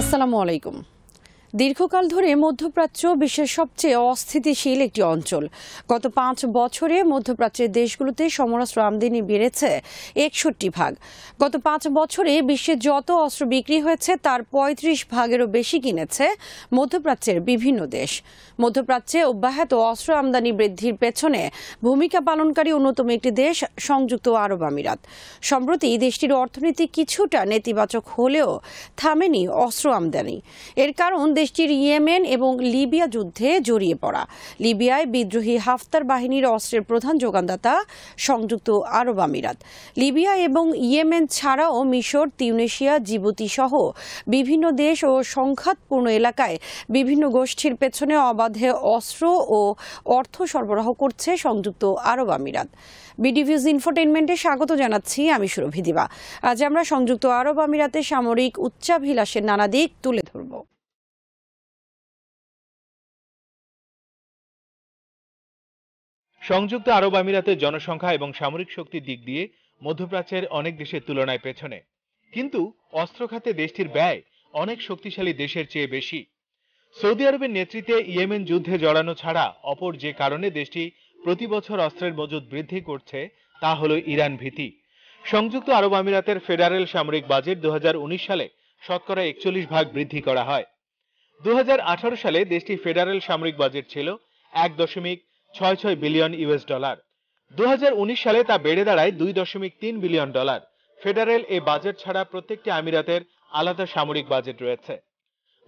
আসসালামু আলাইকুম। দীর্ঘকাল ধরে মধ্যপ্রাচ্য বিশ্বের সবচেয়ে অস্থিতিশীল একটি অঞ্চল। গত 5 বছরে মধ্যপ্রাচ্যের দেশগুলোতে সমরাস্ত্র আমদানি বেড়েছে 61 ভাগ। গত 5 বছরে বিশ্বে যত অস্ত্র বিক্রি হয়েছে তার 35 ভাগেরও বেশি কিনেছে মধ্যপ্রাচ্যের বিভিন্ন দেশ। মধ্যপ্রাচ্যে অব্যাহত অস্ত্র আমদানি বৃদ্ধির পেছনে ভূমিকা পালনকারী অন্যতম একটি দেশ সংযুক্ত আরব আমিরাত। সম্প্রতি দেশটির অর্থনীতি কিছুটা নেতিবাচক হলেও থামেনি অস্ত্র আমদানি। এর কারণ দেশটির ইয়েমেন এবং লিবিয়া যুদ্ধে জড়িয়ে পড়া। লিবিয়ায় বিদ্রোহী হাফতার বাহিনীর অস্ত্রের প্রধান যোগানদাতা সংযুক্ত আরব আমিরাত। লিবিয়া এবং ইয়েমেন ছাড়াও মিশর, তিউনিসিয়া, জিবুতি সহ বিভিন্ন দেশ ও সংঘাতপূর্ণ এলাকায় বিভিন্ন গোষ্ঠীর পেছনে অবাধে অস্ত্র ও অর্থ সরবরাহ করছে সংযুক্ত আরব আমিরাত। বিডিভিউজ ইনফোটেইনমেন্টে স্বাগত জানাচ্ছি, আমি সুরভি দিবা। আজ আমরা সংযুক্ত আরব আমিরাতে সামরিক উচ্চাভিলাষের নানা দিক তুলে ধরব। সংযুক্ত আরব আমিরাতের জনসংখ্যা এবং সামরিক শক্তির দিক দিয়ে মধ্যপ্রাচ্যের অনেক দেশের তুলনায় পেছনে, কিন্তু অস্ত্র খাতে দেশটির ব্যয় অনেক শক্তিশালী দেশের চেয়ে বেশি। সৌদি আরবের নেতৃত্বে ইয়েমেন যুদ্ধে জড়ানো ছাড়া অপর যে কারণে দেশটি প্রতি বছর অস্ত্রের মজুদ বৃদ্ধি করছে তা হলো ইরান ভীতি। সংযুক্ত আরব আমিরাতের ফেডারেল সামরিক বাজেট 2019 সালে শতকরা 41 ভাগ বৃদ্ধি করা হয়। 2018 সালে দেশটির ফেডারেল সামরিক বাজেট ছিল $1.66 বিলিয়ন। 2019 সালে তা বেড়ে দাঁড়ায় $2.3 বিলিয়ন। ফেডারেল এই বাজেট ছাড়া প্রত্যেকটি আমিরাতের আলাদা সামরিক বাজেট রয়েছে।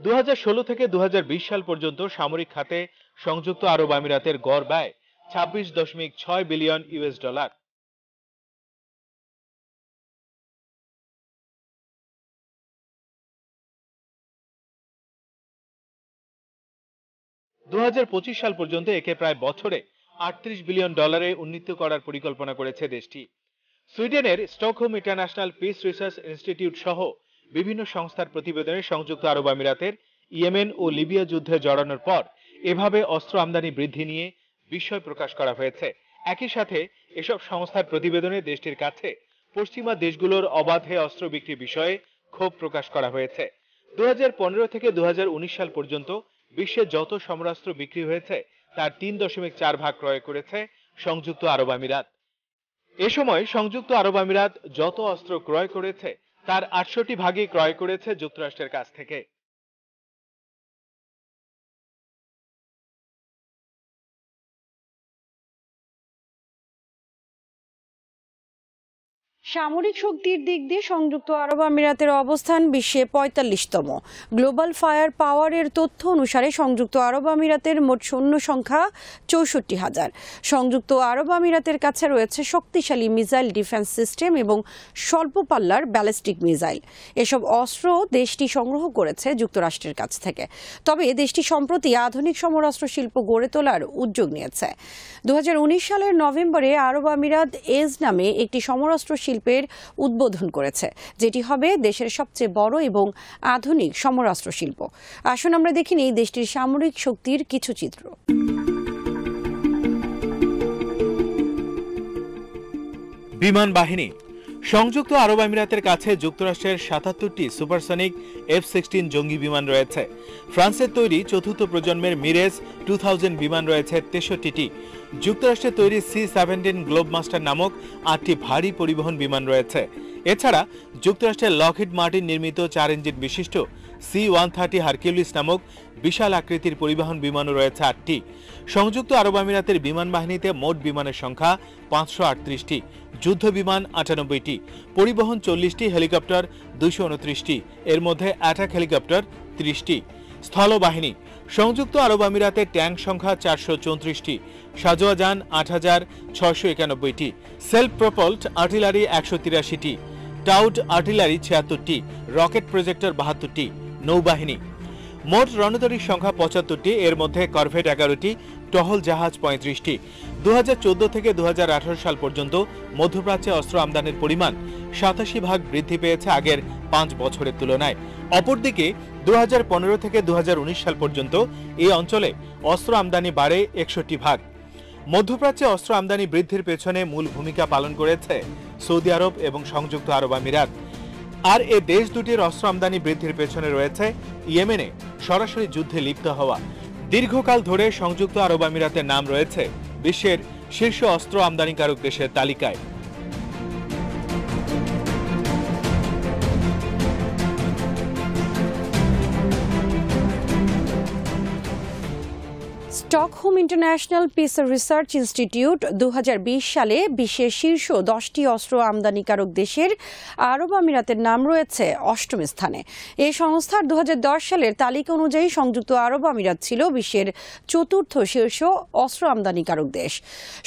2016 থেকে 2020 সাল পর্যন্ত সামরিক খাতে সংযুক্ত আরব আমিরাতের গড় ব্যয় $26.6 বিলিয়ন। 2025 সাল পর্যন্ত একে প্রায় বছরে $38 বিলিয়ন উন্নীত করার পরিকল্পনা করেছে দেশটি। সুইডেনের Stockholm international piece research institute সহ বিভিন্ন সংস্থার প্রতিবেদনে সংযুক্ত আরব আমিরাতের ইয়েমেন ও লিবিয়া যুদ্ধে জড়ানোর পর এভাবে অস্ত্র আমদানি বৃদ্ধি নিয়ে বিস্ময় প্রকাশ করা হয়েছে। একই সাথে এসব সংস্থার প্রতিবেদনে দেশটির কাছে পশ্চিমা দেশগুলোর অবাধে অস্ত্র বিক্রি বিষয়ে ক্ষোভ প্রকাশ করা হয়েছে। 2015 থেকে 2019 সাল পর্যন্ত বিশ্বে যত সমরাস্ত্র বিক্রি হয়েছে তার 3.4 ভাগ ক্রয় করেছে সংযুক্ত আরব আমিরাত। এ সময় সংযুক্ত আরব আমিরাত যত অস্ত্র ক্রয় করেছে তার 68 ভাগই ক্রয় করেছে যুক্তরাষ্ট্রের কাছ থেকে। সামরিক শক্তির দিক দিয়ে সংযুক্ত আরব আমিরাতের অবস্থান বিশ্বে 45তম। গ্লোবাল ফায়ার পাওয়ারের তথ্য অনুসারে সংযুক্ত আরব আমিরাতের মোট সৈন্য সংখ্যা 64,000। সংযুক্ত আরব আমিরাতের কাছে রয়েছে শক্তিশালী মিসাইল ডিফেন্স সিস্টেম এবং স্বল্প পাল্লার ব্যালিস্টিক মিসাইল। এসব অস্ত্র দেশটি সংগ্রহ করেছে যুক্তরাষ্ট্রের কাছ থেকে। তবে দেশটি সম্প্রতি আধুনিক সমরাস্ত্র শিল্প গড়ে তোলার উদ্যোগ নিয়েছে। 2019 সালের নভেম্বরে আরব আমিরাত এজ নামে একটি সমরাস্ত্র শিল্পের উদ্বোধন করেছে, যেটি হবে দেশের সবচেয়ে বড় এবং আধুনিক সমরাস্ত্র শিল্প। আসুন আমরা দেখে নিই দেশটির সামরিক শক্তির কিছু চিত্র। বিমান বাহিনী। সংযুক্ত আরব আমিরাতের কাছে যুক্তরাষ্ট্রের 77টি সুপারসনিক F-16 জঙ্গি বিমান রয়েছে। ফ্রান্সের তৈরি চতুর্থ প্রজন্মের মিরেজ 2000 বিমান রয়েছে 63টি। যুক্তরাষ্ট্রের তৈরি C-17 গ্লোবমাস্টার নামক 8টি ভারী পরিবহন বিমান রয়েছে। এছাড়া যুক্তরাষ্ট্রের লকহিড মার্টিন নির্মিত 4 ইঞ্জিন বিশিষ্ট C-130 হারকিউলিস নামক বিশাল আকৃতির পরিবহন বিমানও রয়েছে 8টি। সংযুক্ত আরব আমিরাতের বিমান বাহিনীতে মোট বিমানের সংখ্যা 538টি, যুদ্ধ বিমান 98টি, পরিবহন 40টি, হেলিকপ্টার 229টি, এর মধ্যে অ্যাটাক হেলিকপ্টার 30টি। স্থলবাহিনী। সংযুক্ত আরব আমিরাতের ট্যাঙ্ক সংখ্যা 434টি, সাজোয়া যান 8691টি, সেলফ প্রপল্ড আর্টিলারি 183টি, টাউড আর্টিলারি 76টি, রকেট প্রজেক্টর 72টি। নৌবাহিনী। মোট রণতরীর সংখ্যা 75টি, এর মধ্যে করভেট 11টি, টহল জাহাজ 35টি। 2014 থেকে 2018 সাল পর্যন্ত মধ্যপ্রাচ্যে অস্ত্র আমদানির পরিমাণ 87 ভাগ বৃদ্ধি পেয়েছে আগের 5 বছরের তুলনায়। অপরদিকে 2015 থেকে 2019 সাল পর্যন্ত এই অঞ্চলে অস্ত্র আমদানি বাড়ে 61 ভাগ। মধ্যপ্রাচ্যে অস্ত্র আমদানি বৃদ্ধির পেছনে মূল ভূমিকা পালন করেছে সৌদি আরব এবং সংযুক্ত আরব আমিরাত। আর এ দেশ দুটির অস্ত্র আমদানি বৃদ্ধির পেছনে রয়েছে ইয়েমেনে সরাসরি যুদ্ধে লিপ্ত হওয়া। দীর্ঘকাল ধরে সংযুক্ত আরব আমিরাতের নাম রয়েছে বিশ্বের শীর্ষ অস্ত্র আমদানিকারক দেশের তালিকায়। Stockholm international piece research institute 2020 সালে বিশ্বের শীর্ষ 10টি অস্ত্র আমদানিকারক দেশের আরব আমিরাতের নাম রয়েছে 8ম স্থানে। এই সংস্থার 2010 সালের তালিকা অনুযায়ী সংযুক্ত আরব আমিরাত ছিল বিশ্বের 4র্থ শীর্ষ অস্ত্র আমদানিকারক দেশ।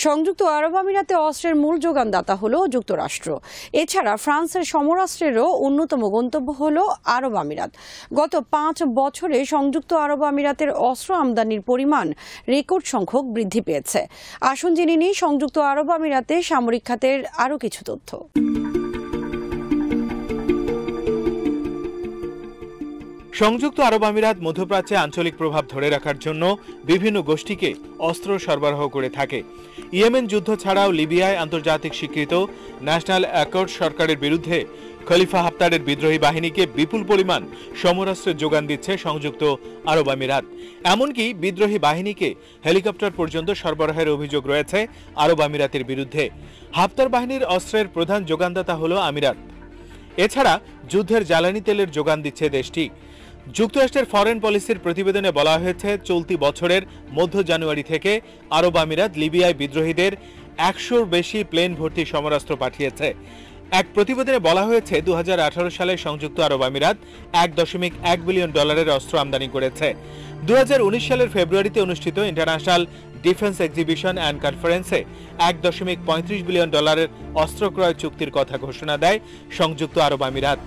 সংযুক্ত আরব আমিরাতে অস্ত্রের মূল যোগানদাতা হল যুক্তরাষ্ট্র। এছাড়া ফ্রান্সের সমরাস্ত্রেরও অন্যতম গন্তব্য হল আরব আমিরাত। গত 5 বছরে সংযুক্ত আরব আমিরাতের অস্ত্র আমদানির পরিমাণ রেকর্ড সংখ্যক বৃদ্ধি পেয়েছে। আসুন জেনে নিই সংযুক্ত আরব আমিরাতে সামরিক খাতের আরও কিছু তথ্য। সংযুক্ত আরব আমিরাত মধ্যপ্রাচ্যে আঞ্চলিক প্রভাব ধরে রাখার জন্য বিভিন্ন গোষ্ঠীকে অস্ত্র সরবরাহ করে থাকে। ইয়েমেন যুদ্ধ ছাড়াও লিবিয়ায় আন্তর্জাতিক স্বীকৃত ন্যাশনাল অ্যাকর্ড সরকারের বিরুদ্ধে খলিফা হাফতারের বিদ্রোহী বাহিনীকে বিপুল পরিমাণ সমরাস্ত্রের যোগান দিচ্ছে সংযুক্ত আরব আমিরাত। এমনকি বিদ্রোহী বাহিনীকে হেলিকপ্টার পর্যন্ত সরবরাহের অভিযোগ রয়েছে আরব আমিরাতের বিরুদ্ধে। হাফতার বাহিনীর অস্ত্রের প্রধান যোগানদাতা হল আমিরাত। এছাড়া যুদ্ধের জ্বালানি তেলের যোগান দিচ্ছে দেশটি। যুক্তরাষ্ট্রের ফরেন পলিসির প্রতিবেদনে বলা হয়েছে, চলতি বছরের মধ্য জানুয়ারি থেকে আরব আমিরাত লিবিয়ায় বিদ্রোহীদের 100-র বেশি প্লেন ভর্তি সমরাস্ত্র পাঠিয়েছে। এক প্রতিবেদনে বলা হয়েছে 2018 সালে সংযুক্ত আরব আমিরাত $1.1 বিলিয়ন অস্ত্র আমদানি করেছে। 2019 সালের ফেব্রুয়ারিতে অনুষ্ঠিত ইন্টারন্যাশনাল ডিফেন্স এক্সিবিশন অ্যান্ড কনফারেন্সে $1.35 বিলিয়ন অস্ত্র ক্রয় চুক্তির কথা ঘোষণা দেয় সংযুক্ত আরব আমিরাত।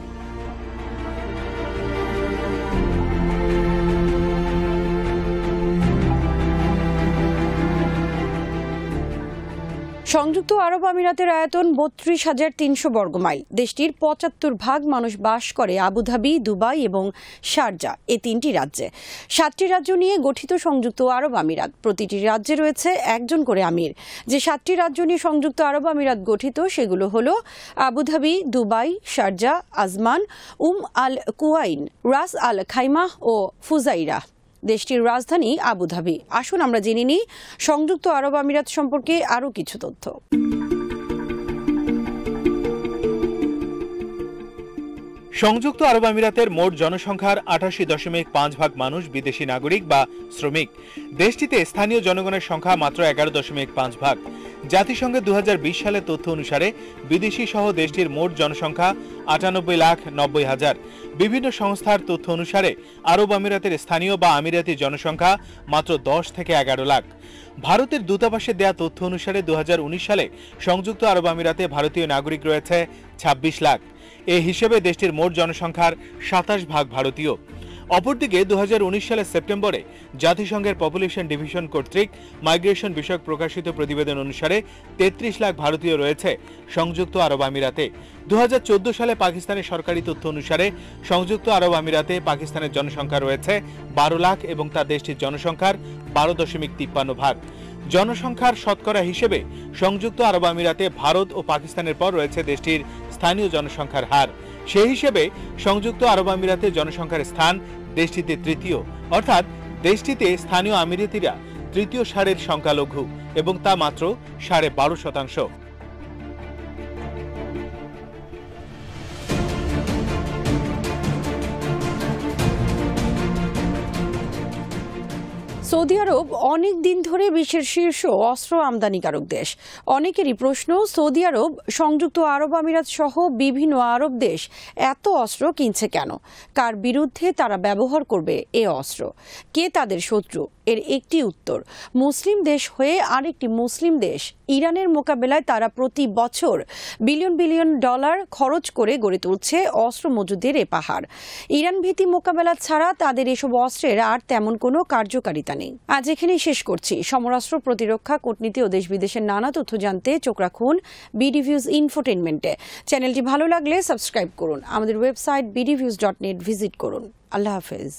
সংযুক্ত আরব আমিরাতের আয়তন 32,300 বর্গমাইল। দেশটির 75% মানুষ বাস করে আবুধাবি, দুবাই এবং শারজা এই 3টি রাজ্যে। 7টি রাজ্য নিয়ে গঠিত সংযুক্ত আরব আমিরাত। প্রতিটি রাজ্যে রয়েছে একজন করে আমির। যে 7টি রাজ্য নিয়ে সংযুক্ত আরব আমিরাত গঠিত সেগুলো হলো আবুধাবি, দুবাই, শারজা, আজমান, আল কুওয়াইন, রাস আল খাইমাহ ও ফুজাইরা। দেশটির রাজধানী আবুধাবি। আসুন আমরা জেনে নিই সংযুক্ত আরব আমিরাত সম্পর্কে আরও কিছু তথ্য। সংযুক্ত আরব আমিরাতের মোট জনসংখ্যার 88.5% মানুষ বিদেশি নাগরিক বা শ্রমিক। দেশটিতে স্থানীয় জনগণের সংখ্যা মাত্র 11.5%। জাতিসংঘের 2020 সালের তথ্য অনুসারে বিদেশি সহ দেশটির মোট জনসংখ্যা 98,90,000। বিভিন্ন সংস্থার তথ্য অনুসারে আরব আমিরাতের স্থানীয় বা আমিরাতি জনসংখ্যা মাত্র 10 থেকে 11 লাখ। ভারতের দূতাবাসের দেয়া তথ্য অনুসারে 2019 সালে সংযুক্ত আরব আমিরাতে ভারতীয় নাগরিক রয়েছে 26 লাখ। এ হিসেবে দেশটির মোট জনসংখ্যার 27% ভারতীয়। অপরদিকে 2019 সালের সেপ্টেম্বরে জাতিসংঘের পপুলেশন ডিভিশন কর্তৃক মাইগ্রেশন বিষয়ক প্রকাশিত প্রতিবেদন অনুসারে 33 লাখ ভারতীয় রয়েছে সংযুক্ত আরব আমিরাতে। 2014 সালে পাকিস্তানের সরকারি তথ্য অনুসারে সংযুক্ত আরব আমিরাতে পাকিস্তানের জনসংখ্যা রয়েছে 12 লাখ এবং তা দেশটির জনসংখ্যার 12.53%। জনসংখ্যার শতকরা হিসেবে সংযুক্ত আরব আমিরাতে ভারত ও পাকিস্তানের পর রয়েছে দেশটির স্থানীয় জনসংখ্যার হার। সেই হিসেবে সংযুক্ত আরব আমিরাতে জনসংখ্যার স্থান দেশটিতে তৃতীয়, অর্থাৎ দেশটিতে স্থানীয় আমিরাতিরা তৃতীয় সারির সংখ্যালঘু এবং তা মাত্র 12.5%। সৌদি আরব অনেক দিন ধরে বিশ্বের শীর্ষ অস্ত্র আমদানিকারক দেশ। অনেকেরই প্রশ্ন, সৌদি আরব, সংযুক্ত আরব আমিরাত সহ বিভিন্ন আরব দেশ এত অস্ত্র কিনছে কেন? কার বিরুদ্ধে তারা ব্যবহার করবে এ অস্ত্র? কে তাদের শত্রু? এর একটি উত্তর, মুসলিম দেশ হয়ে আরেকটি মুসলিম দেশ ইরানের মোকাবেলায় তারা প্রতি বছর বিলিয়ন বিলিয়ন ডলার খরচ করে গড়ে তুলছে অস্ত্র মজুদের এ পাহাড়। ইরান ভীতি মোকাবেলা ছাড়া তাদের এসব অস্ত্রের আর তেমন কোনো কার্যকারিতা নেই। আজ এখানেই শেষ করছি। সমরাস্ত্র, প্রতিরক্ষা, কূটনীতি ও দেশ বিদেশের নানা তথ্য জানতে চোখ রাখুন বিডিভিউজ ইনফোটেইনমেন্টে। চ্যানেলটি ভালো লাগলে সাবস্ক্রাইব করুন। আমাদের ওয়েবসাইট bdviews.net ভিজিট করুন। আল্লাহ হাফেজ।